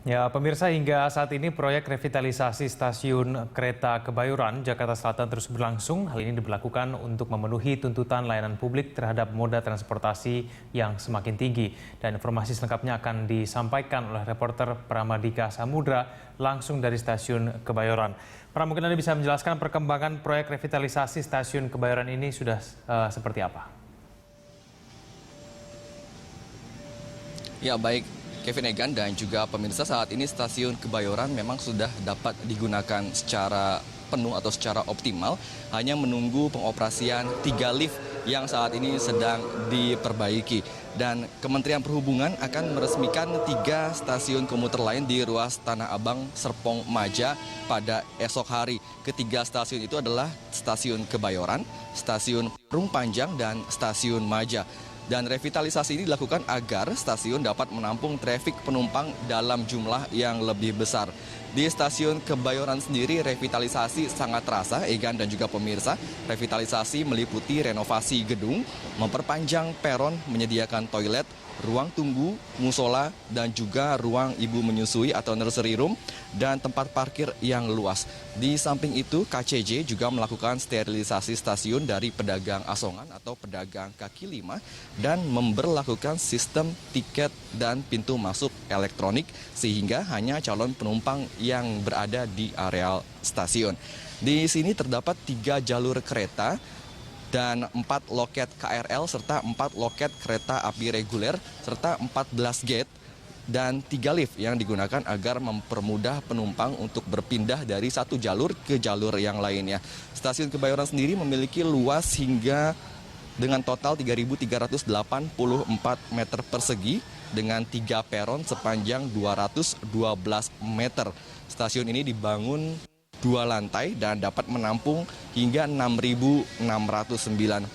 Ya, pemirsa, hingga saat ini proyek revitalisasi stasiun kereta Kebayoran, Jakarta Selatan terus berlangsung. Hal ini diberlakukan untuk memenuhi tuntutan layanan publik terhadap moda transportasi yang semakin tinggi. Dan informasi selengkapnya akan disampaikan oleh reporter Pramadika Samudra langsung dari stasiun Kebayoran. Mungkin Anda bisa menjelaskan perkembangan proyek revitalisasi stasiun Kebayoran ini sudah seperti apa? Ya, baik Kevin Egan dan juga pemirsa, saat ini stasiun Kebayoran memang sudah dapat digunakan secara penuh atau secara optimal, hanya menunggu pengoperasian 3 lift yang saat ini sedang diperbaiki. Dan Kementerian Perhubungan akan meresmikan 3 stasiun komuter lain di ruas Tanah Abang, Serpong, Maja pada esok hari. Ketiga stasiun itu adalah stasiun Kebayoran, stasiun Parung Panjang, dan stasiun Maja. Dan revitalisasi ini dilakukan agar stasiun dapat menampung trafik penumpang dalam jumlah yang lebih besar. Di stasiun Kebayoran sendiri revitalisasi sangat terasa, Egan dan juga pemirsa. Revitalisasi meliputi renovasi gedung, memperpanjang peron, menyediakan toilet, ruang tunggu, musola, dan juga ruang ibu menyusui atau nursery room, dan tempat parkir yang luas. Di samping itu, KCJ juga melakukan sterilisasi stasiun dari pedagang asongan atau pedagang kaki lima dan memberlakukan sistem tiket dan pintu masuk elektronik sehingga hanya calon penumpang yang berada di areal stasiun. Di sini terdapat 3 jalur kereta dan 4 loket KRL serta 4 loket kereta api reguler serta 14 gate dan 3 lift yang digunakan agar mempermudah penumpang untuk berpindah dari satu jalur ke jalur yang lainnya. Stasiun Kebayoran sendiri memiliki luas hingga dengan total 3.384 meter persegi dengan 3 peron sepanjang 212 meter. Stasiun ini dibangun 2 lantai dan dapat menampung hingga 6.609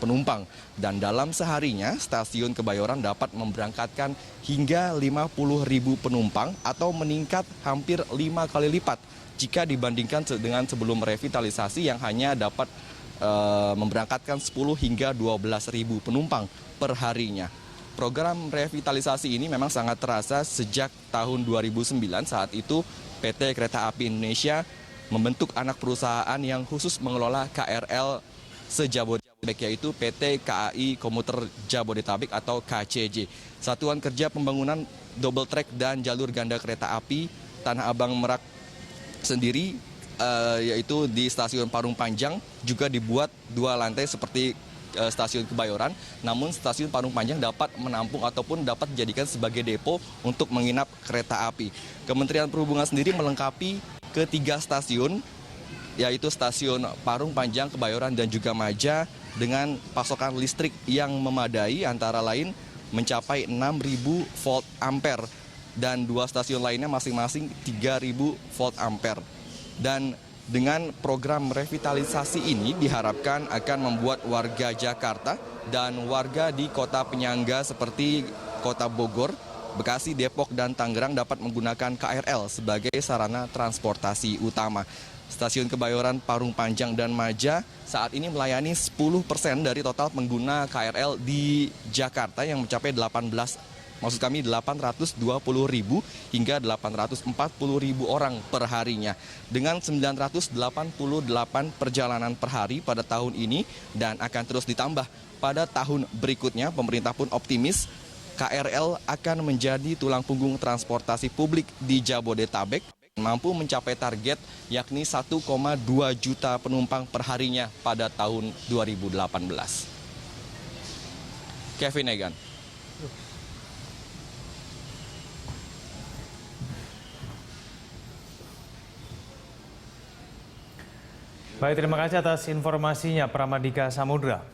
penumpang. Dan dalam seharinya, stasiun Kebayoran dapat memberangkatkan hingga 50.000 penumpang atau meningkat hampir 5 kali lipat jika dibandingkan dengan sebelum revitalisasi yang hanya dapat memberangkatkan 10 hingga 12.000 penumpang per harinya. Program revitalisasi ini memang sangat terasa sejak tahun 2009. Saat itu PT Kereta Api Indonesia membentuk anak perusahaan yang khusus mengelola KRL se-Jabodetabek, yaitu PT KAI Komuter Jabodetabek atau KCJ. Satuan Kerja Pembangunan Double Track dan Jalur Ganda Kereta Api Tanah Abang Merak sendiri, yaitu di stasiun Parung Panjang juga dibuat 2 lantai seperti stasiun Kebayoran, namun stasiun Parung Panjang dapat menampung ataupun dapat dijadikan sebagai depo untuk menginap kereta api. Kementerian Perhubungan sendiri melengkapi ketiga stasiun, yaitu stasiun Parung Panjang, Kebayoran, dan juga Maja dengan pasokan listrik yang memadai, antara lain mencapai 6.000 volt ampere dan 2 stasiun lainnya masing-masing 3.000 volt ampere. Dan dengan program revitalisasi ini diharapkan akan membuat warga Jakarta dan warga di kota penyangga seperti kota Bogor, Bekasi, Depok, dan Tangerang dapat menggunakan KRL sebagai sarana transportasi utama. Stasiun Kebayoran, Parung Panjang, dan Maja saat ini melayani 10% dari total pengguna KRL di Jakarta yang mencapai 820.000 hingga 840.000 orang per harinya. Dengan 988 perjalanan per hari pada tahun ini dan akan terus ditambah pada tahun berikutnya, pemerintah pun optimis KRL akan menjadi tulang punggung transportasi publik di Jabodetabek, mampu mencapai target yakni 1,2 juta penumpang per harinya pada tahun 2018. Kevin Egan. Baik, terima kasih atas informasinya Pramadika Samudra.